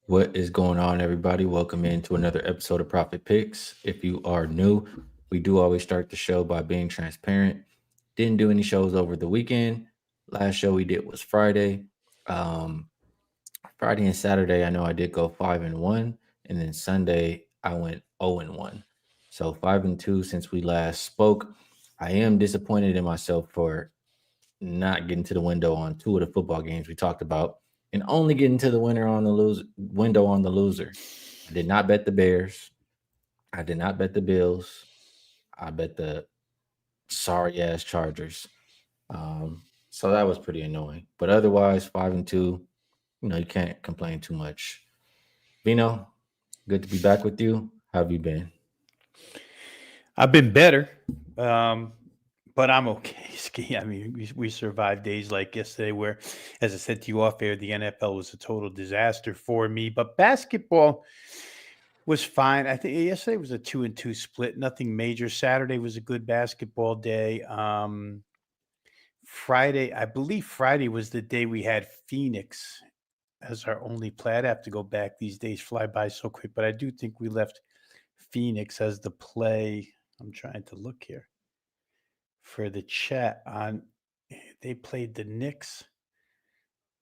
What is going on, everybody? Welcome into another episode of Profit Picks. If you are new, we do always start the show by being transparent. Didn't do any shows over the weekend. Last show we did was Friday. Um, Friday and Saturday, I know I did go 5-1, and then Sunday I went 0-1. So 5-2 since we last spoke. I am disappointed in myself for not getting to the window on two of the football games we talked about, and only getting to the window on the loser. I did not bet the Bears. I did not bet the Bills. I bet the sorry ass Chargers. So that was pretty annoying. But otherwise, 5-2. You can't complain too much. Vino, good to be back with you. How have you been? I've been better, but I'm okay, Skee. I mean, we survived days like yesterday where, as I said to you off air, the NFL was a total disaster for me. But basketball was fine. I think yesterday was a 2-2 split, nothing major. Saturday was a good basketball day. Friday, I believe Friday was the day we had Phoenix as our only play. I'd have to go back. These days fly by so quick, but I do think we left Phoenix as the play. I'm trying to look here for the chat on. They played the Knicks.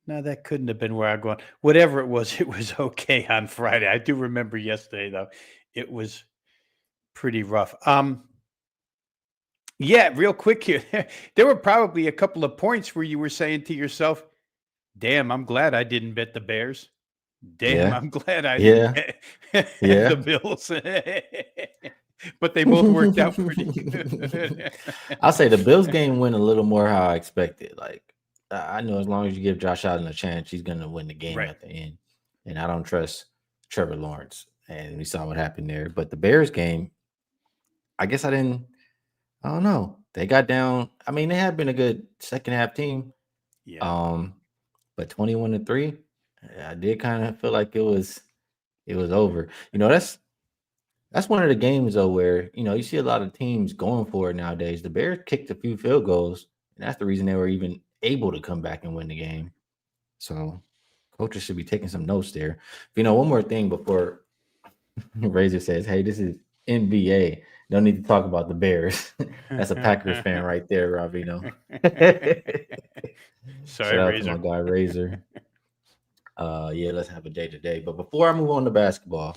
No, that couldn't have been where I'm going. Whatever it was, it was okay on Friday. I do remember yesterday though; it was pretty rough. Yeah, real quick here. There were probably a couple of points where you were saying to yourself, "Damn, I'm glad I didn't bet the Bears. Damn, Yeah, I'm glad I didn't yeah, bet the yeah. Bills." But they both worked out pretty good. I'll say the Bills game went a little more how I expected. Like I know as long as you give Josh Allen a chance, he's gonna win the game Right. at the end. And I don't trust Trevor Lawrence. And we saw what happened there. But the Bears game, I guess I don't know. They got down. I mean, they had been a good second half team. Yeah. Um, but 21-3, I did kind of feel like it was over. That's one of the games though where you see a lot of teams going for it nowadays. The Bears kicked a few field goals, and that's the reason they were even able to come back and win the game. So coaches should be taking some notes there. One more thing before Razor says, "Hey, this is NBA. Don't need to talk about the Bears." That's a Packers fan right there, Ravino. Sorry, Shout out to my Razor. guy Razor. Yeah, let's have a day today. But before I move on to basketball,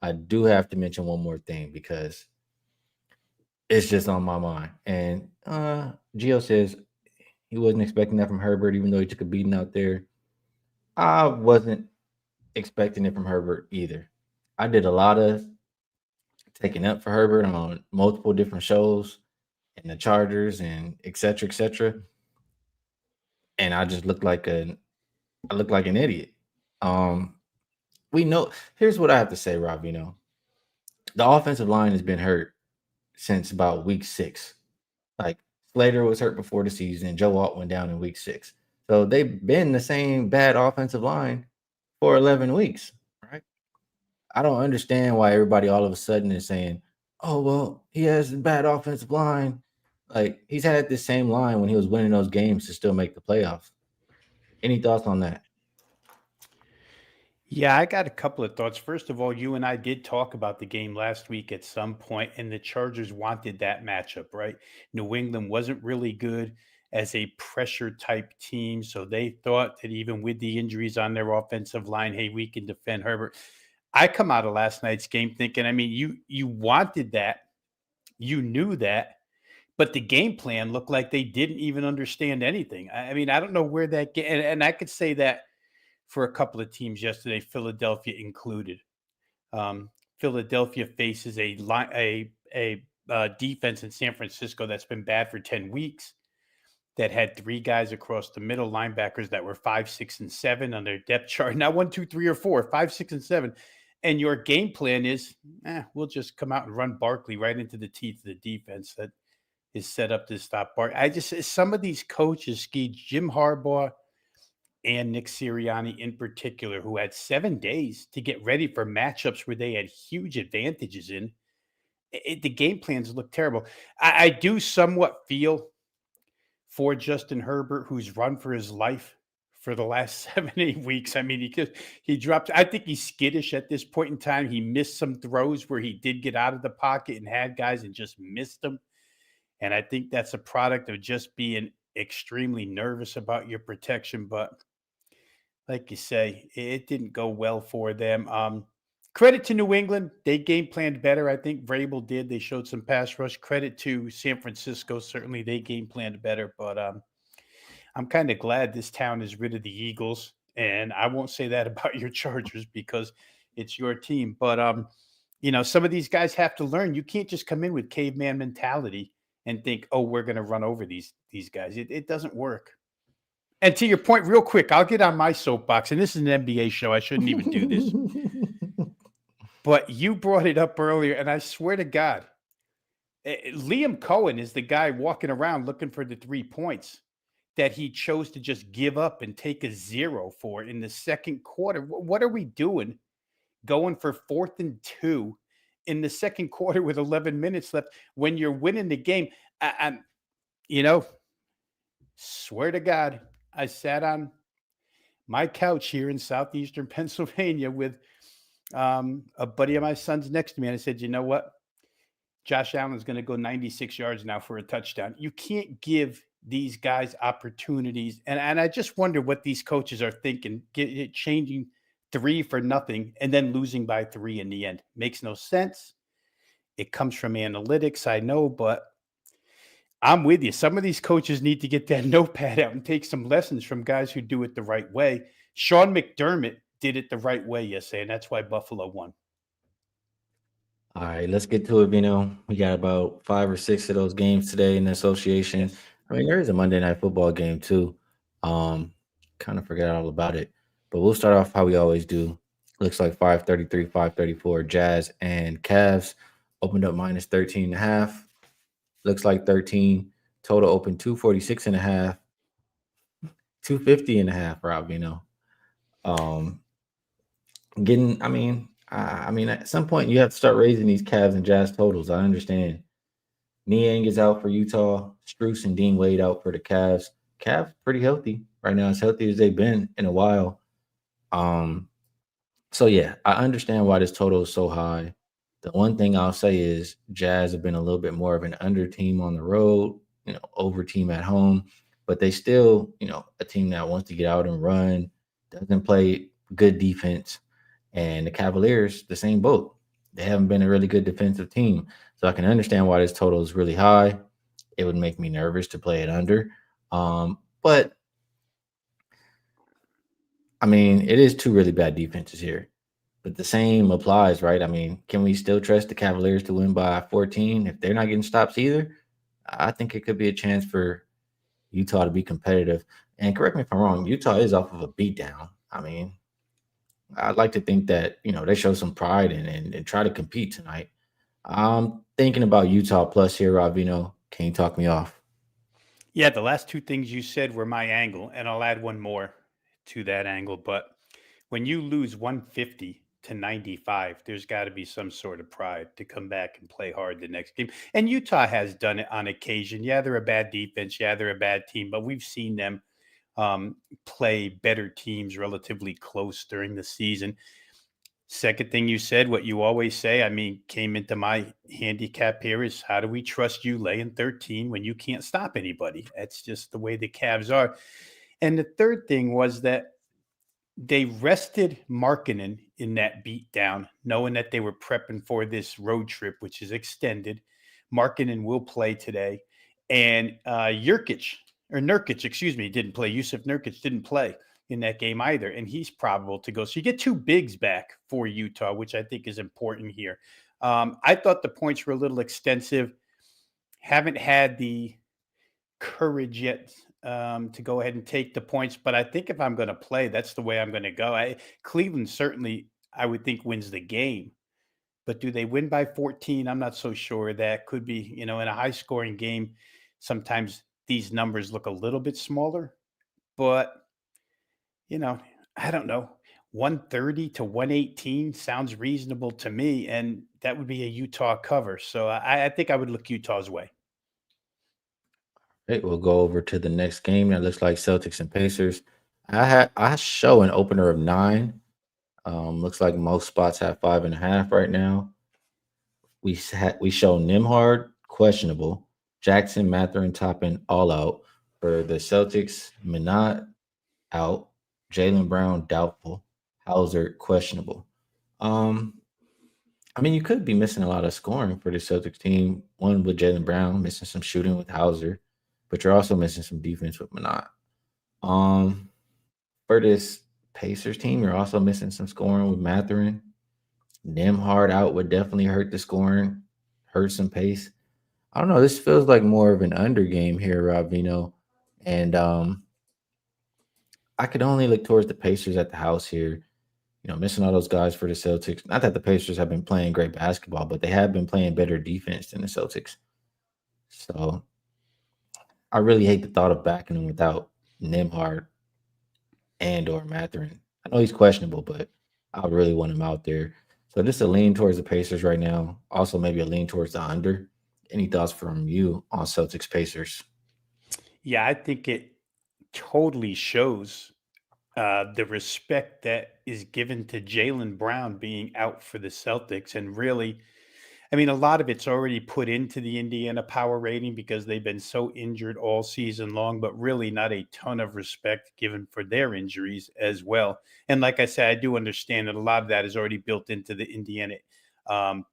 I do have to mention one more thing because it's just on my mind. And Gio says he wasn't expecting that from Herbert, even though he took a beating out there. I wasn't expecting it from Herbert either. I did a lot of taking up for Herbert on multiple different shows and the Chargers and et cetera, et cetera. And I looked like an idiot. Um, we know here's what I have to say, Rob. The offensive line has been hurt since about week 6. Like Slater was hurt before the season. Joe Alt went down in week 6. So they've been the same bad offensive line for 11 weeks, right? I don't understand why everybody all of a sudden is saying, "Oh, well, he has a bad offensive line." Like he's had the same line when he was winning those games to still make the playoffs. Any thoughts on that? Yeah, I got a couple of thoughts. First of all, you and I did talk about the game last week at some point, and the Chargers wanted that matchup, right? New England wasn't really good as a pressure type team, so they thought that even with the injuries on their offensive line, hey, we can defend Herbert. I come out of last night's game thinking, I mean, you wanted that, you knew that, but the game plan looked like they didn't even understand anything. I mean, I don't know where that and I could say that for a couple of teams yesterday, Philadelphia included. Philadelphia faces a defense in San Francisco that's been bad for 10 weeks. That had 3 guys across the middle, linebackers that were 5, 6, and 7 on their depth chart. Not 1, 2, 3, or 4, 5, 6, and 7. And your game plan is, we'll just come out and run Barkley right into the teeth of the defense that is set up to stop Barkley. Some of these coaches, Skee, Jim Harbaugh, and Nick Sirianni in particular, who had 7 days to get ready for matchups where they had huge advantages in. The game plans look terrible. I do somewhat feel for Justin Herbert, who's run for his life for the last 7, 8 weeks. I mean, he dropped. I think he's skittish at this point in time. He missed some throws where he did get out of the pocket and had guys and just missed them. And I think that's a product of just being extremely nervous about your protection. But like you say, it didn't go well for them. Credit to New England. They game planned better. I think Vrabel did. They showed some pass rush. Credit to San Francisco. Certainly they game planned better. But I'm kind of glad this town is rid of the Eagles. And I won't say that about your Chargers because it's your team. But some of these guys have to learn. You can't just come in with caveman mentality and think, oh, we're going to run over these guys. It doesn't work. And to your point, real quick, I'll get on my soapbox. And this is an NBA show. I shouldn't even do this. But you brought it up earlier, and I swear to God, Liam Cohen is the guy walking around looking for the 3 points that he chose to just give up and take a 0 for in the second quarter. What are we doing going for 4th and 2 in the second quarter with 11 minutes left when you're winning the game? Swear to God, I sat on my couch here in southeastern Pennsylvania with a buddy of my son's next to me, and I said, you know what? Josh Allen's going to go 96 yards now for a touchdown. You can't give these guys opportunities. And I just wonder what these coaches are thinking, changing 3 for nothing and then losing by 3 in the end. Makes no sense. It comes from analytics, I know, but I'm with you. Some of these coaches need to get that notepad out and take some lessons from guys who do it the right way. Sean McDermott did it the right way yesterday, and that's why Buffalo won. All right, let's get to it, Vino. We got about 5 or 6 of those games today in the association. Yes. I mean, there is a Monday Night Football game too. Kind of forgot all about it, but we'll start off how we always do. Looks like 533, 534. Jazz and Cavs opened up minus 13.5. Looks like 13. Total open 246.5. 250.5. Rob, I mean, at some point you have to start raising these Cavs and Jazz totals. I understand. Niang is out for Utah. Strus and Dean Wade out for the Cavs. Cavs pretty healthy right now, as healthy as they've been in a while. So yeah, I understand why this total is so high. The one thing I'll say is Jazz have been a little bit more of an under team on the road, over team at home, but they still, a team that wants to get out and run, doesn't play good defense. And the Cavaliers, the same boat. They haven't been a really good defensive team. So I can understand why this total is really high. It would make me nervous to play it under. But, I mean, it is 2 really bad defenses here. But the same applies, right? I mean, can we still trust the Cavaliers to win by 14 if they're not getting stops either? I think it could be a chance for Utah to be competitive. And correct me if I'm wrong, Utah is off of a beatdown. I mean, I'd like to think that, they show some pride and try to compete tonight. I'm thinking about Utah plus here, Rob Veno. Can you talk me off? Yeah, the last 2 things you said were my angle, and I'll add one more to that angle. But when you lose 150 to 95, there's got to be some sort of pride to come back and play hard the next game. And Utah has done it on occasion. Yeah, they're a bad defense. Yeah, they're a bad team, but we've seen them play better teams relatively close during the season. Second thing you said, what you always say, I mean, came into my handicap here is how do we trust you laying 13 when you can't stop anybody? That's just the way the Cavs are. And the third thing was that they rested Markkanen in that beatdown, knowing that they were prepping for this road trip, which is extended. Markkanen will play today. And Nurkic, didn't play. Yusuf Nurkic didn't play in that game either, and he's probable to go. So you get 2 bigs back for Utah, which I think is important here. I thought the points were a little extensive. Haven't had the courage yet to go ahead and take the points, but I think if I'm going to play, that's the way I'm going to go. Cleveland certainly, I would think, wins the game. But do they win by 14? I'm not so sure. That could be, in a high-scoring game, sometimes these numbers look a little bit smaller. But I don't know. 130 to 118 sounds reasonable to me, and that would be a Utah cover. So I think I would look Utah's way. Right, we'll go over to the next game. That looks like Celtics and Pacers. I show an opener of 9. Looks like most spots have 5.5 right now. We show Nimhard questionable, Jackson, Mathurin, Toppin all out. For the Celtics, Minot out, Jalen Brown doubtful, Hauser questionable. Um, I mean, you could be missing a lot of scoring for the Celtics team. One with Jalen Brown, missing some shooting with Hauser, but you're also missing some defense with Minot. Um, for this Pacers team, you're also missing some scoring with Mathurin. Nimhard out would definitely hurt the scoring, hurt some pace. I don't know. This feels like more of an under game here, Rob Veno. And I could only look towards the Pacers at the house here. Missing all those guys for the Celtics. Not that the Pacers have been playing great basketball, but they have been playing better defense than the Celtics. So I really hate the thought of backing them without Nimhard and or Mathurin. I know he's questionable, but I would really want him out there. So just a lean towards the Pacers right now. Also maybe a lean towards the under. Any thoughts from you on Celtics Pacers? Yeah, I think it totally shows the respect that is given to Jalen Brown being out for the Celtics. And really, I mean, a lot of it's already put into the Indiana power rating because they've been so injured all season long, but really not a ton of respect given for their injuries as well. And like I said, I do understand that a lot of that is already built into the Indiana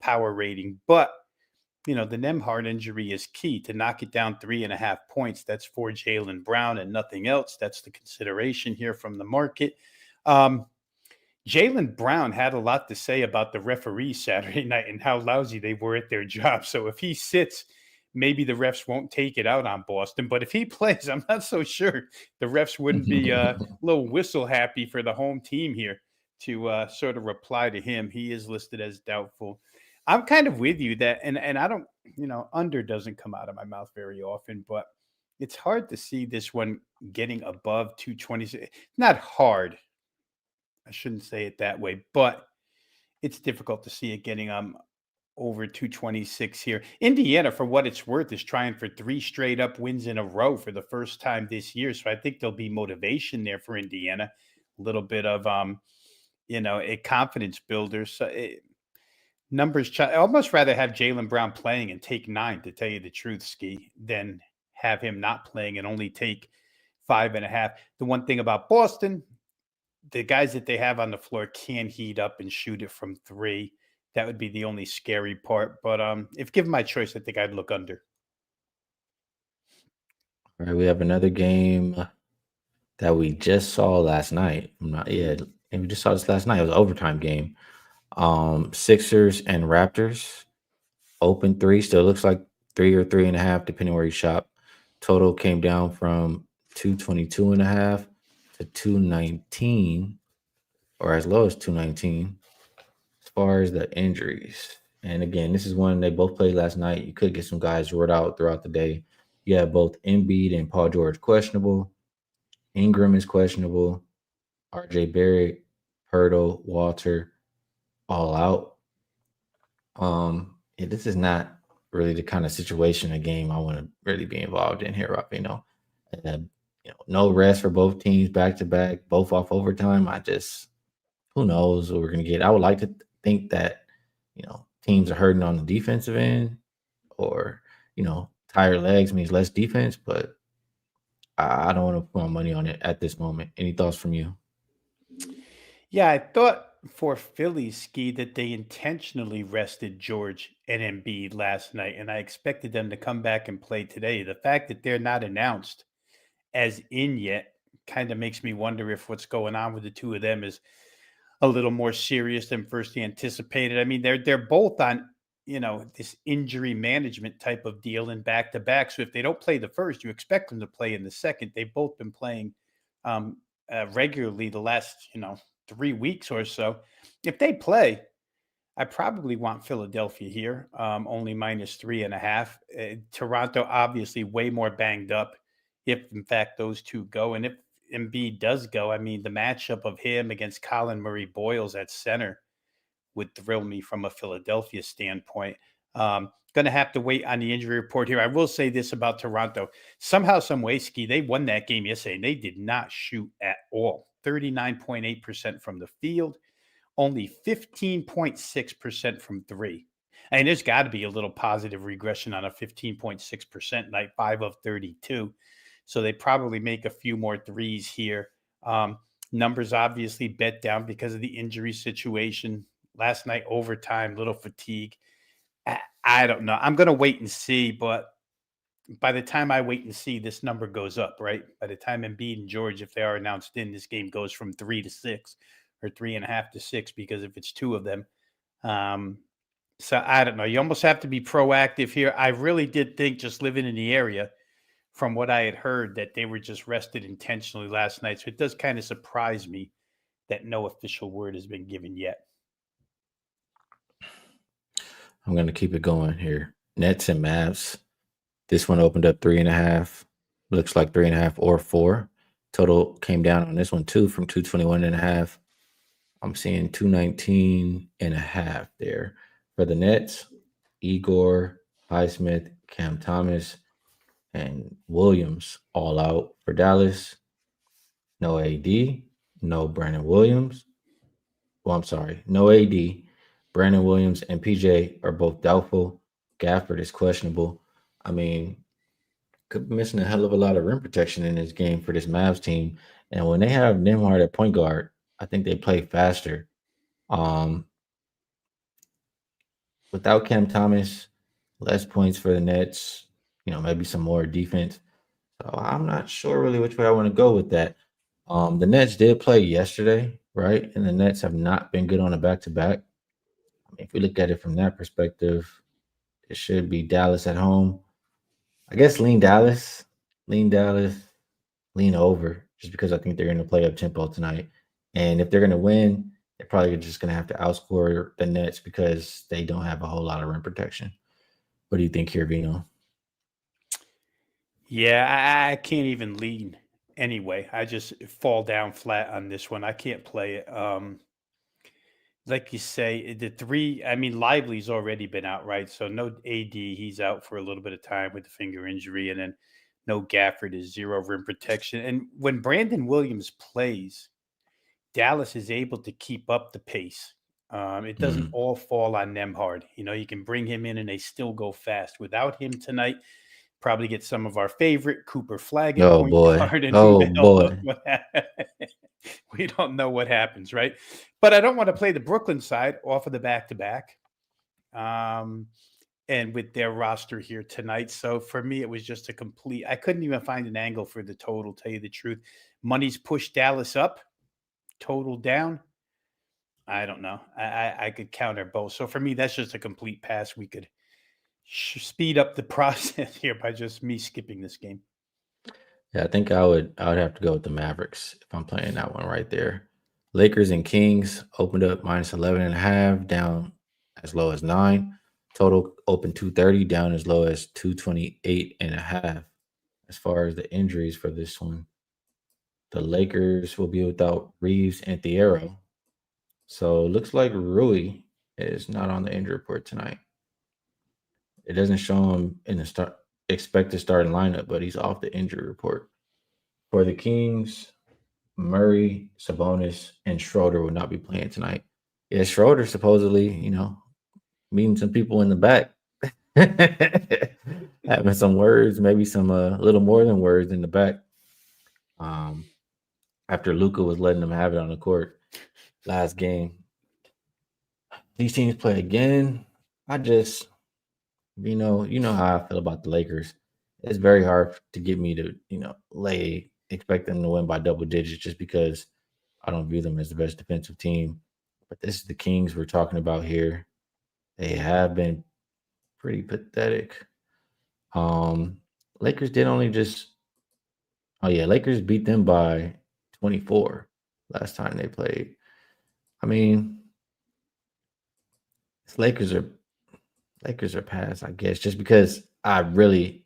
power rating. But the Nemhard injury is key to knock it down 3.5 points. That's for Jalen Brown and nothing else. That's the consideration here from the market. Um, Jalen Brown had a lot to say about the referees Saturday night and how lousy they were at their job. So if he sits, maybe the refs won't take it out on Boston. But if he plays, I'm not so sure the refs wouldn't be a little whistle happy for the home team here to sort of reply to him. He is listed as doubtful. I'm kind of with you that, and I don't, under doesn't come out of my mouth very often, but it's hard to see this one getting above 220. Not hard. I shouldn't say it that way, but it's difficult to see it getting over 226 here. Indiana, for what it's worth, is trying for 3 straight up wins in a row for the first time this year. So I think there'll be motivation there for Indiana. A little bit of a confidence builder. So I almost rather have Jalen Brown playing and take 9, to tell you the truth, Skee, than have him not playing and only take 5.5. The one thing about Boston, the guys that they have on the floor can heat up and shoot it from 3. That would be the only scary part. But if given my choice, I think I'd look under. All right, we have another game that we just saw last night. And we just saw this last night. It was an overtime game. Sixers and Raptors. Open 3, still looks like 3 or 3.5, depending where you shop. Total came down from 222.5 to 219, or as low as 219. As far as the injuries, and again, this is one they both played last night. You could get some guys ruled out throughout the day. You have both Embiid and Paul George questionable. Ingram is questionable. RJ Barrett, Hurdle, Walter, all out. Yeah, this is not really the kind of situation, a game I want to really be involved in here, Rob. No rest for both teams back to back, both off overtime. Who knows what we're gonna get. I would like to think that teams are hurting on the defensive end, or tired legs means less defense, but I don't want to put my money on it at this moment. Any thoughts from you? Yeah, I thought for Phillies Ski that they intentionally rested George and Embiid last night, and I expected them to come back and play today. The fact that they're not announced as in yet kind of makes me wonder if what's going on with the two of them is a little more serious than first anticipated. I mean, they're both on this injury management type of deal in back to back. So if they don't play the first, you expect them to play in the second. They've both been playing regularly the last 3 weeks or so. If they play, I probably want Philadelphia here, only -3.5. Toronto, obviously, way more banged up if, in fact, those two go. And if Embiid does go, I mean, the matchup of him against Colin Murray Boyles at center would thrill me from a Philadelphia standpoint. Going to have to wait on the injury report here. I will say this about Toronto. Somehow, some way, Skee, they won that game yesterday, and they did not shoot at all. 39.8% from the field, only 15.6% from three. And there's got to be a little positive regression on a 15.6% night, 5 of 32. So they probably make a few more threes here. Numbers obviously bet down because of the injury situation. Last night, overtime, little fatigue. I don't know. I'm going to wait and see, but by the time I wait and see, this number goes up, right? By the time Embiid and George, if they are announced in, this game goes from 3 to 6 or 3.5 to 6, because if it's two of them. So I don't know. You almost have to be proactive here. I really did think, just living in the area, from what I had heard, that they were just rested intentionally last night. So it does kind of surprise me that no official word has been given yet. I'm going to keep it going here. Nets and Mavs. This one opened up 3.5. Looks like 3.5 or 4. Total came down on this one too from 221.5. I'm seeing 219.5 there. For the Nets, Igor, Highsmith, Cam Thomas, and Williams all out. For Dallas, no AD, no Brandon Williams. Well, I'm sorry, no AD. Brandon Williams and PJ are both doubtful. Gafford is questionable. I mean, could be missing a hell of a lot of rim protection in this game for this Mavs team. And when they have Nembhard at point guard, I think they play faster. Without Cam Thomas, less points for the Nets, maybe some more defense. So I'm not sure really which way I want to go with that. The Nets did play yesterday, right? And the Nets have not been good on a back-to-back. I mean, if we look at it from that perspective, it should be Dallas at home. I guess lean Dallas, lean over, just because I think they're going to play up tempo tonight. And if they're going to win, they're probably just going to have to outscore the Nets because they don't have a whole lot of rim protection. What do you think here, Vino? Yeah, I can't even lean anyway. I just fall down flat on this one. I can't play it. Like you say, the three, I mean, Lively's already been out, right? So no AD, he's out for a little bit of time with the finger injury, and then no Gafford, is 0 rim protection. And when Brandon Williams plays, Dallas is able to keep up the pace. It doesn't all fall on Nembhard. You can bring him in and they still go fast. Without him tonight, probably get some of our favorite Cooper Flag at point guard, and we don't know what happens, right? But I don't want to play the Brooklyn side off of the back-to-back, and with their roster here tonight. So for me, it was just a complete. I couldn't even find an angle for the total. Tell you the truth, money's pushed Dallas up, total down. I don't know. I could counter both. So for me, that's just a complete pass. We could speed up the process here by just me skipping this game. Yeah, I think I would have to go with the Mavericks if I'm playing that one right there. Lakers and Kings opened up minus 11.5, down as low as 9. Total open 230, down as low as 228.5. As far as the injuries for this one, the Lakers will be without Reeves and Thiero. So it looks like Rui is not on the injury report tonight. It doesn't show him in the expected starting lineup, but he's off the injury report. For the Kings, Murray, Sabonis, and Schroeder will not be playing tonight. Yeah, Schroeder supposedly, meeting some people in the back, having some words, maybe some little more than words in the back. After Luka was letting them have it on the court last game. These teams play again. I just, you know how I feel about the Lakers. It's very hard to get me to, expect them to win by double digits just because I don't view them as the best defensive team. But this is the Kings we're talking about here. They have been pretty pathetic. Lakers did only Lakers beat them by 24 last time they played. I mean, Lakers are past, I guess, just because I really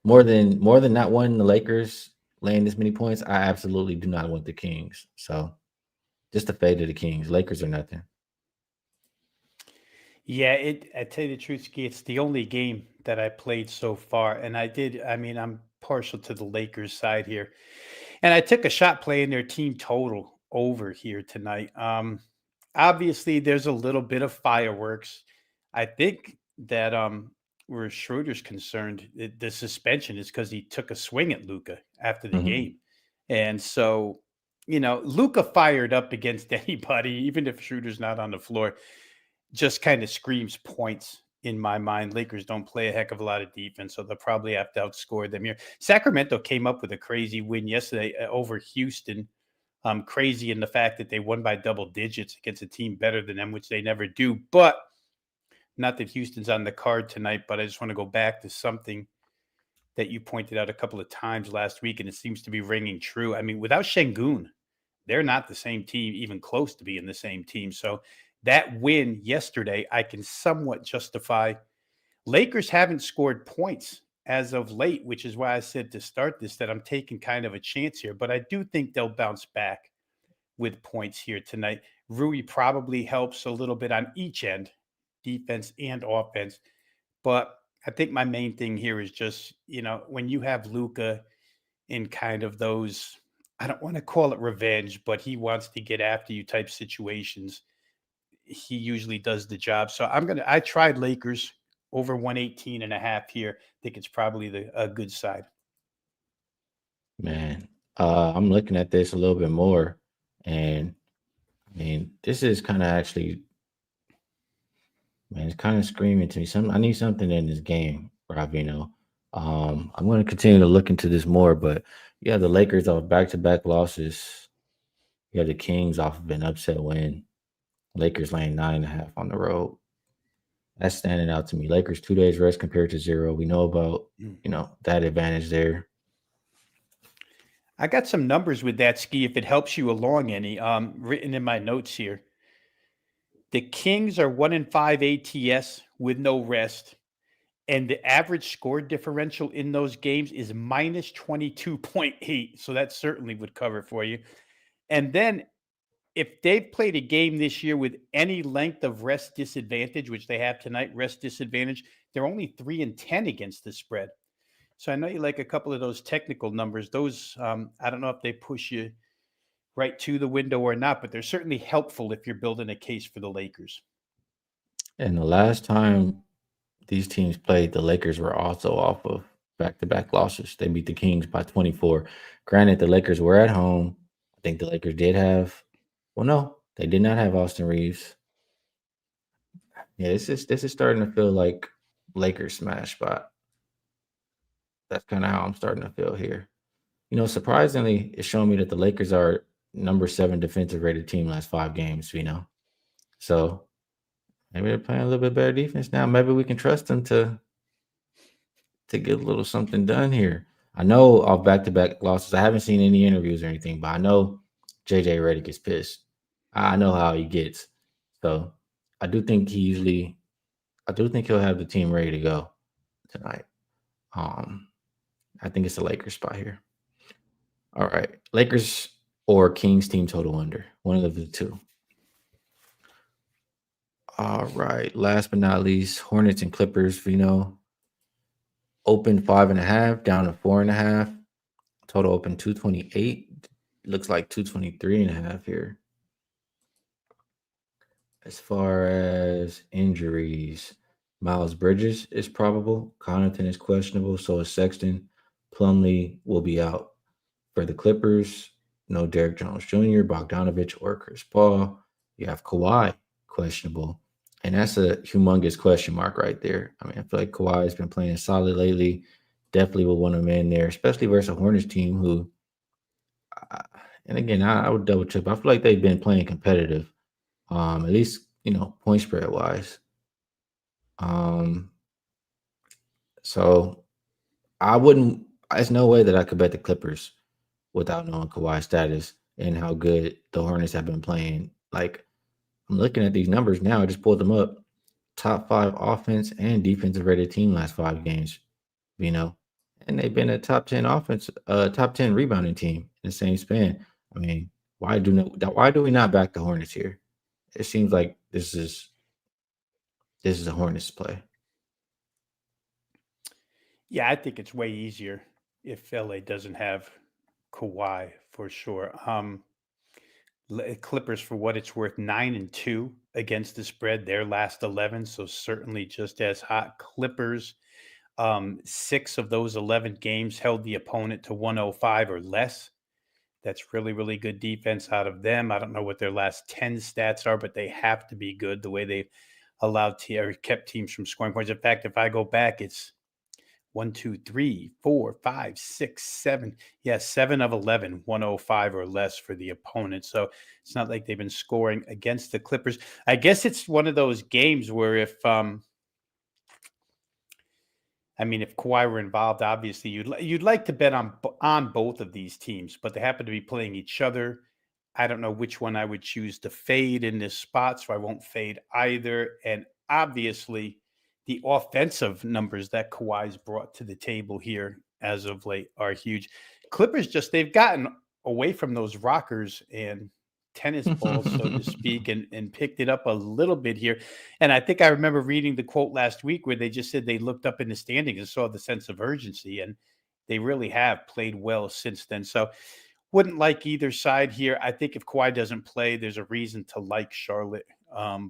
more than not wanting the Lakers laying this many points, I absolutely do not want the Kings. So just the fate of the Kings. Lakers are nothing. Yeah, I tell you the truth, Ski, it's the only game that I played so far. And I'm partial to the Lakers side here. And I took a shot playing their team total over here tonight. Obviously, there's a little bit of fireworks. I think that where Schroeder's concerned, the suspension is because he took a swing at Luca after the Mhm. game. And so, Luca fired up against anybody, even if Schroeder's not on the floor, just kind of screams points in my mind. Lakers don't play a heck of a lot of defense, so they'll probably have to outscore them here. Sacramento came up with a crazy win yesterday over Houston. Crazy in the fact that they won by double digits against a team better than them, which they never do. But not that Houston's on the card tonight, but I just want to go back to something that you pointed out a couple of times last week, and it seems to be ringing true. I mean, without Şengün, they're not the same team, even close to being the same team. So that win yesterday, I can somewhat justify. Lakers haven't scored points as of late, which is why I said to start this that I'm taking kind of a chance here, but I do think they'll bounce back with points here tonight. Rui probably helps a little bit on each end, defense and offense. But I think my main thing here is just, when you have Luca in kind of those, I don't want to call it revenge, but he wants to get after you type situations, he usually does the job. So I tried Lakers over 118.5 here. I think it's probably a good side. Man, I'm looking at this a little bit more, and I mean, this is kind of actually, man, it's kind of screaming to me. I need something in this game, Rob Veno. I'm going to continue to look into this more, but yeah, the Lakers off back-to-back losses. You have the Kings off of an upset win. Lakers laying 9.5 on the road. That's standing out to me. Lakers 2 days rest compared to 0. We know about Mm. that advantage there. I got some numbers with that, Ski, if it helps you along any, written in my notes here. The Kings are 1-5 ATS with no rest. And the average score differential in those games is minus 22.8. So that certainly would cover for you. And then if they've played a game this year with any length of rest disadvantage, which they have tonight, rest disadvantage, they're only 3-10 against the spread. So I know you like a couple of those technical numbers. Those, I don't know if they push you right to the window or not, but they're certainly helpful if you're building a case for the Lakers. And the last time these teams played, the Lakers were also off of back-to-back losses. They beat the Kings by 24. Granted, the Lakers were at home. I think the Lakers did have, well, no, they did not have Austin Reeves. Yeah, this is starting to feel like Lakers smash spot. That's kind of how I'm starting to feel here. Surprisingly, it's showing me that the Lakers are number 7 defensive rated team last 5 games. So maybe they're playing a little bit better defense now. Maybe we can trust them to get a little something done here. I know off back-to-back losses, I haven't seen any interviews or anything, but I know JJ Redick is pissed. I know how he gets. So I do think he'll have the team ready to go tonight. Um, I think it's the Lakers spot here. All right. Lakers or Kings team total under. One of the two. All right. Last but not least, Hornets and Clippers. Open 5.5, down to 4.5. Total open 228. Looks like 223.5 here. As far as injuries, Miles Bridges is probable. Connaughton is questionable. So is Sexton. Plumlee will be out. For the Clippers, no Derrick Jones Jr., Bogdanovich, or Chris Paul. You have Kawhi questionable. And that's a humongous question mark right there. I mean, I feel like Kawhi has been playing solid lately. Definitely will want him in there, especially versus a Hornets team who, and again, I would double check. But I feel like they've been playing competitive, at least point spread wise. Um, so I wouldn't. There's no way that I could bet the Clippers without knowing Kawhi's status and how good the Hornets have been playing. Like, I'm looking at these numbers now. I just pulled them up. Top 5 offense and defensive rated team last 5 games, and they've been a top 10 offense, top 10 rebounding team in the same span. I mean, why do we not back the Hornets here? It seems like this is This is a Hornets play. Yeah, I think it's way easier if LA doesn't have Kawhi for sure. Clippers, for what it's worth, 9-2 against the spread. Their last 11, so certainly just as hot. Clippers, 6 of those 11 games held the opponent to 105 or less. That's really, really good defense out of them. I don't know what their last 10 stats are, but they have to be good the way they've allowed or kept teams from scoring points. In fact, if I go back, it's 1, 2, 3, 4, 5, 6, 7. Yeah, 7 of 11, 105 or less for the opponent. So it's not like they've been scoring against the Clippers. I guess it's one of those games where if if Kawhi were involved, obviously you'd like to bet on both of these teams, but they happen to be playing each other. I don't know which one I would choose to fade in this spot, so I won't fade either. And obviously, the offensive numbers that Kawhi's brought to the table here as of late are huge. Clippers they've gotten away from those rockers and tennis balls, so to speak, and picked it up a little bit here. And I think I remember reading the quote last week where they just said they looked up in the standings and saw the sense of urgency, and they really have played well since then. So wouldn't like either side here. I think if Kawhi doesn't play, there's a reason to like Charlotte.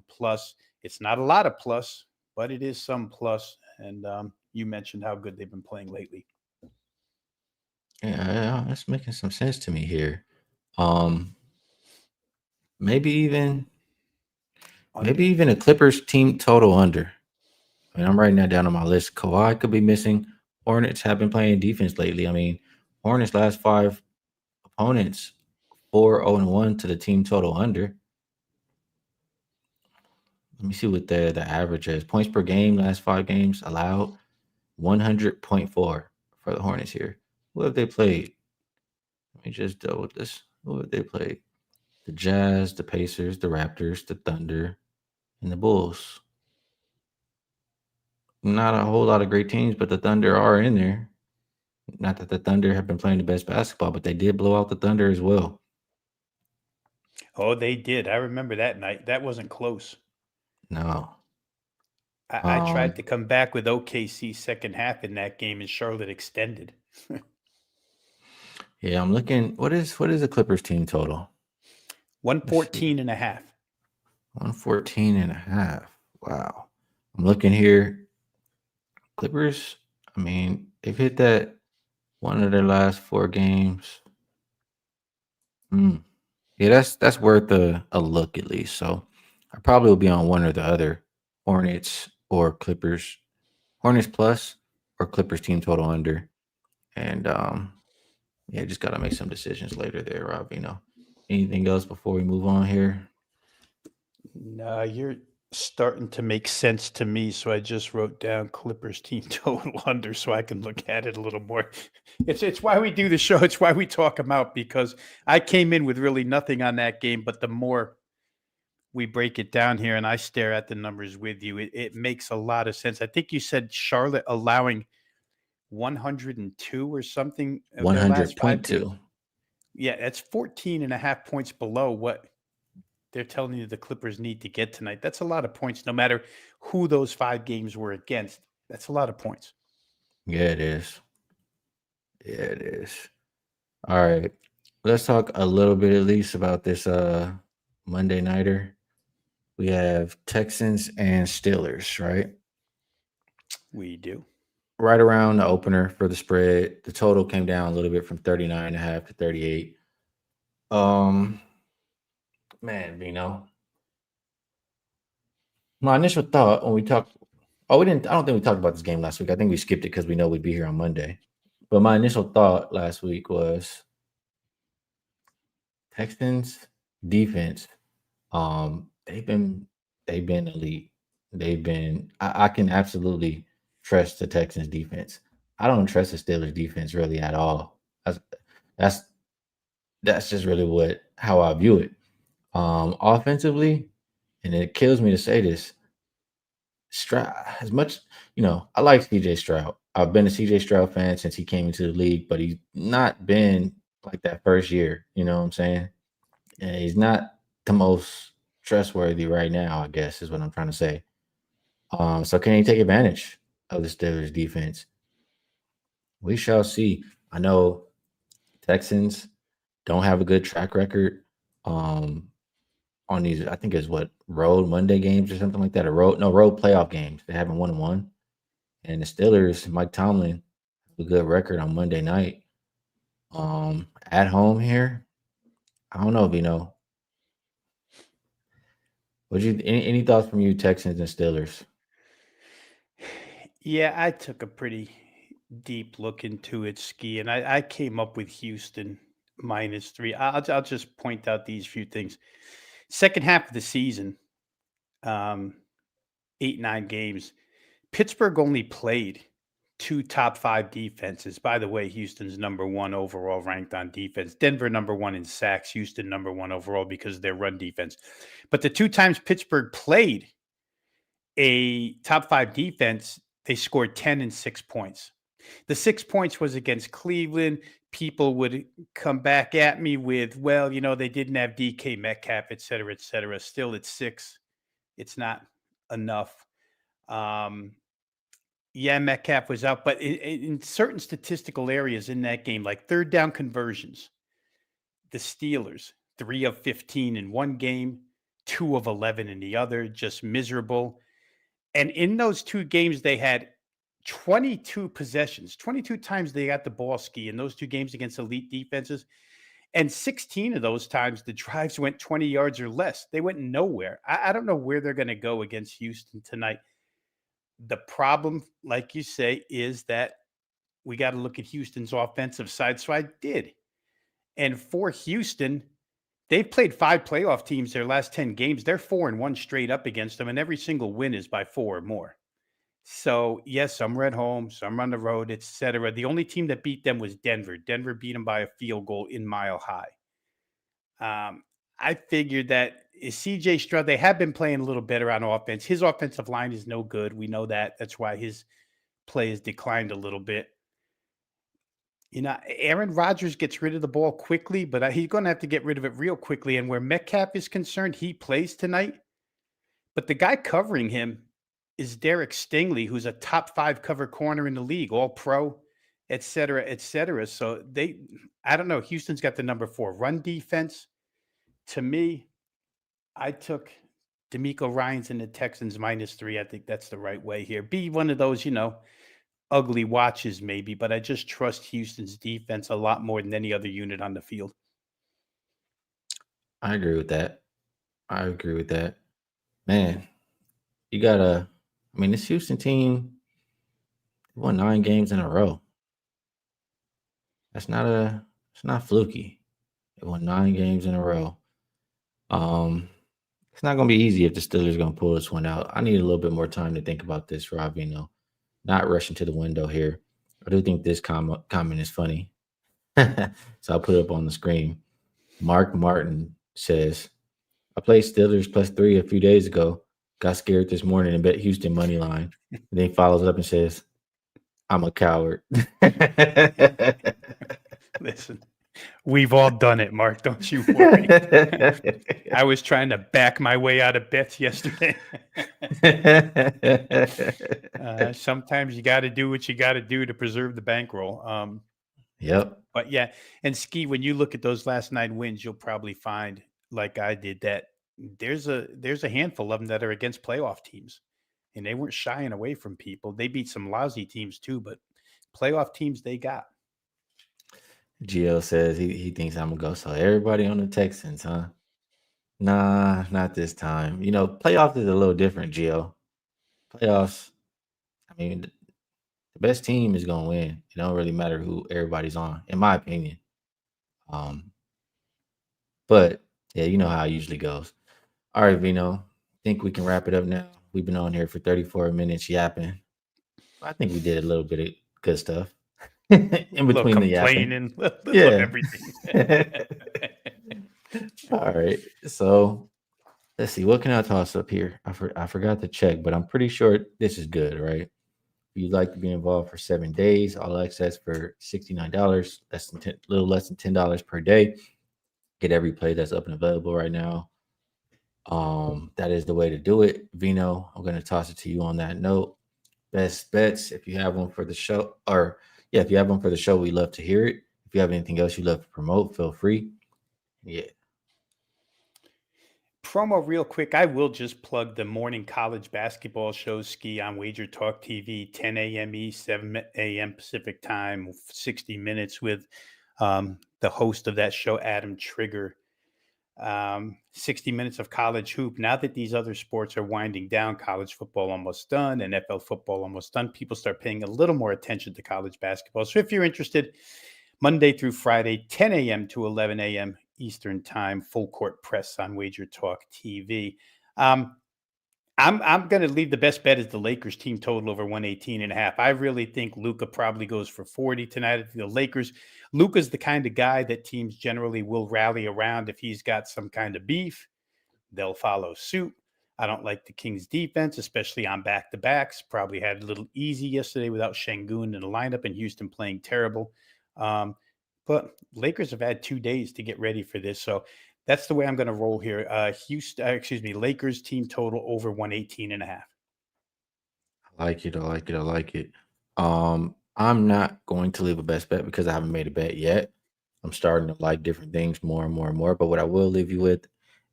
Plus, it's not a lot of plus, but it is some plus. And you mentioned how good they've been playing lately. Yeah, that's making some sense to me here. Maybe even a Clippers team total under. I mean, I'm writing that down on my list. Kawhi could be missing. Hornets have been playing defense lately. I mean, Hornets last 5 opponents 4-0-1 to the team total under. Let me see what the average is. Points per game last 5 games allowed 100.4 for the Hornets here. Who have they played? Let me just deal with this. Who have they played? The Jazz, the Pacers, the Raptors, the Thunder, and the Bulls. Not a whole lot of great teams, but the Thunder are in there. Not that the Thunder have been playing the best basketball, but they did blow out the Thunder as well. Oh, they did. I remember that night. That wasn't close. No. I tried to come back with OKC second half in that game, and Charlotte extended. Yeah, I'm looking. What is the Clippers team total? 114.5. 114.5. Wow. I'm looking here. Clippers, I mean, they've hit that one of their last 4 games. Yeah, that's worth a look at least. So I probably will be on one or the other, Hornets or Clippers. Hornets plus or Clippers team total under. And yeah, just gotta make some decisions later there, Rob Veno. Anything else before we move on here? No, you're starting to make sense to me. So I just wrote down Clippers team total under so I can look at it a little more. It's why we do the show. It's why we talk them out, because I came in with really nothing on that game. But the more we break it down here and I stare at the numbers with you, it makes a lot of sense. I think you said Charlotte allowing 102 or something of their last 5 games. 100.2. Yeah, that's 14.5 points below what they're telling you the Clippers need to get tonight. That's a lot of points, no matter who those 5 games were against. That's a lot of points. Yeah, it is. Yeah, it is. All right. Let's talk a little bit at least about this Monday nighter. We have Texans and Steelers, right? We do. Right around the opener for the spread. The total came down a little bit from 39.5 to 38. Man, Vino. My initial thought when we talked, we didn't. I don't think we talked about this game last week. I think we skipped it because we know we'd be here on Monday. But my initial thought last week was Texans defense. They've been elite. They've been. I can absolutely trust the Texans defense. I don't trust the Steelers defense really at all. That's just really how I view it. Offensively, and it kills me to say this. Stroud, as much, I like CJ Stroud. I've been a CJ Stroud fan since he came into the league, but he's not been like that first year. You know what I'm saying? And he's not the most trustworthy right now, I guess is what I'm trying to say. So can he take advantage of the Steelers defense? We shall see. I know Texans don't have a good track record um, on these. I think it's what road Monday games or something like that. Road playoff games. They haven't won one. And the Steelers, Mike Tomlin, have a good record on Monday night. At home here, I don't know, Vino. Would you any thoughts from you, Texans and Steelers? Yeah, I took a pretty deep look into it, Ski, and I came up with Houston -3. I'll just point out these few things. Second half of the season, um, 8, 9 games. Pittsburgh only played two top five defenses. By the way, Houston's number one overall ranked on defense. Denver number one in sacks. Houston number one overall because of their run defense. But the two times Pittsburgh played a top five defense, they scored 10 and 6 points. The 6 points was against Cleveland. People would come back at me with, well, they didn't have DK Metcalf, et cetera, et cetera. Still, it's 6. It's not enough. Yeah, Metcalf was out, but in certain statistical areas in that game, like third down conversions, the Steelers, 3 of 15 in one game, 2 of 11 in the other, just miserable. And in those two games, they had 22 possessions, 22 times they got the ball, Ski, in those two games against elite defenses. And 16 of those times, the drives went 20 yards or less. They went nowhere. I don't know where they're going to go against Houston tonight. The problem, like you say, is that we got to look at Houston's offensive side. So I did. And for Houston, they've played 5 playoff teams their last 10 games. They're 4-1 straight up against them, and every single win is by 4 or more. So, yes, some are at home, some are on the road, etc. The only team that beat them was Denver. Denver beat them by a field goal in Mile High. I figured that CJ Stroud, they have been playing a little better on offense. His offensive line is no good. We know that. That's why his play has declined a little bit. Aaron Rodgers gets rid of the ball quickly, but he's going to have to get rid of it real quickly. And where Metcalf is concerned, he plays tonight. But the guy covering him is Derek Stingley, who's a top 5 cover corner in the league, all pro, et cetera, et cetera. So I don't know. Houston's got the number 4 run defense. To me, I took D'Amico Ryans and the Texans -3. I think that's the right way here. Be one of those, ugly watches maybe, but I just trust Houston's defense a lot more than any other unit on the field. I agree with that. Man, you gotta. I mean, this Houston team won 9 games in a row. It's not fluky. They won 9 games in a row. It's not gonna be easy if the Steelers are gonna pull this one out. I need a little bit more time to think about this, Rob. Not rushing to the window here. I do think this comment is funny, so I'll put it up on the screen. Mark Martin says, "I played Steelers +3 a few days ago. Got scared this morning and bet Houston money line." And then he follows up and says, "I'm a coward." Listen, we've all done it, Mark. Don't you worry. I was trying to back my way out of bets yesterday. Sometimes you got to do what you got to do to preserve the bankroll. Yep. But yeah, and Skee, when you look at those last 9 wins, you'll probably find, like I did, that there's a handful of them that are against playoff teams, and they weren't shying away from people. They beat some lousy teams too, but playoff teams they got. Gio says he thinks I'm gonna go. So everybody on the Texans, huh? Nah, not this time. Playoffs is a little different, Gio. Playoffs, I mean, the best team is gonna win. It don't really matter who everybody's on, in my opinion. But yeah, you know how it usually goes. All right, Vino. Think we can wrap it up now. We've been on here for 34 minutes yapping. I think we did a little bit of good stuff in between the yapping. Of everything. All right. So let's see. What can I toss up here? I forgot to check, but I'm pretty sure this is good, right? If you'd like to be involved for 7 days, all access for $69, little less than $10 per day. Get every play that's up and available right now. That is the way to do it. Vino, I'm going to toss it to you on that note. Best bets, if you have one for the show, or yeah, if you have one for the show, we love to hear it. If you have anything else you love to promote, feel free. Yeah. Promo real quick. I will just plug the morning college basketball show Skee on WagerTalk TV, 10 a.m. East, 7 a.m. Pacific time, 60 minutes with the host of that show, Adam Trigger. 60 minutes of college hoop. Now that these other sports are winding down, college football almost done, NFL football almost done, people start paying a little more attention to college basketball. So if you're interested, Monday through Friday, 10 a.m. to 11 a.m. Eastern time, full court press on Wager Talk TV. I'm going to leave the best bet as the Lakers team total over 118.5. I really think Luka probably goes for 40 tonight. The Lakers, Luka's the kind of guy that teams generally will rally around. If he's got some kind of beef, they'll follow suit. I don't like the Kings defense, especially on back-to-backs. Probably had a little easy yesterday without Şengün in the lineup and Houston playing terrible. But Lakers have had 2 days to get ready for this. So that's the way I'm going to roll here. Lakers team total over 118.5. I like it. I like it. I like it. I'm not going to leave a best bet because I haven't made a bet yet. I'm starting to like different things more and more and more. But what I will leave you with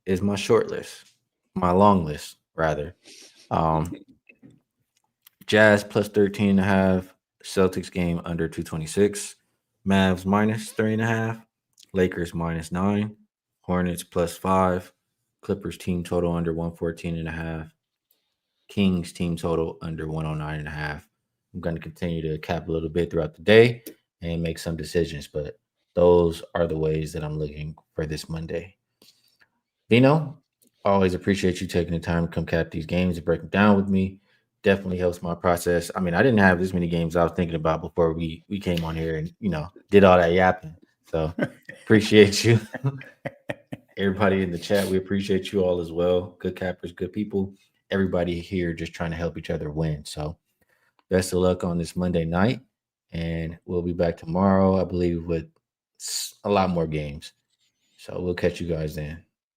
is my short list, my long list, rather. Um, Jazz plus 13.5, Celtics game under 226, Mavs minus 3.5, Lakers minus 9, Hornets plus 5, Clippers team total under 114.5, Kings team total under 109.5. I'm going to continue to cap a little bit throughout the day and make some decisions, but those are the ways that I'm looking for this Monday. Vino, always appreciate you taking the time to come cap these games and break them down with me. Definitely helps my process. I mean, I didn't have this many games I was thinking about before we came on here and did all that yapping. So appreciate you. Everybody in the chat, we appreciate you all as well. Good cappers, good people. Everybody here just trying to help each other win. So best of luck on this Monday night. And we'll be back tomorrow, I believe, with a lot more games. So we'll catch you guys then.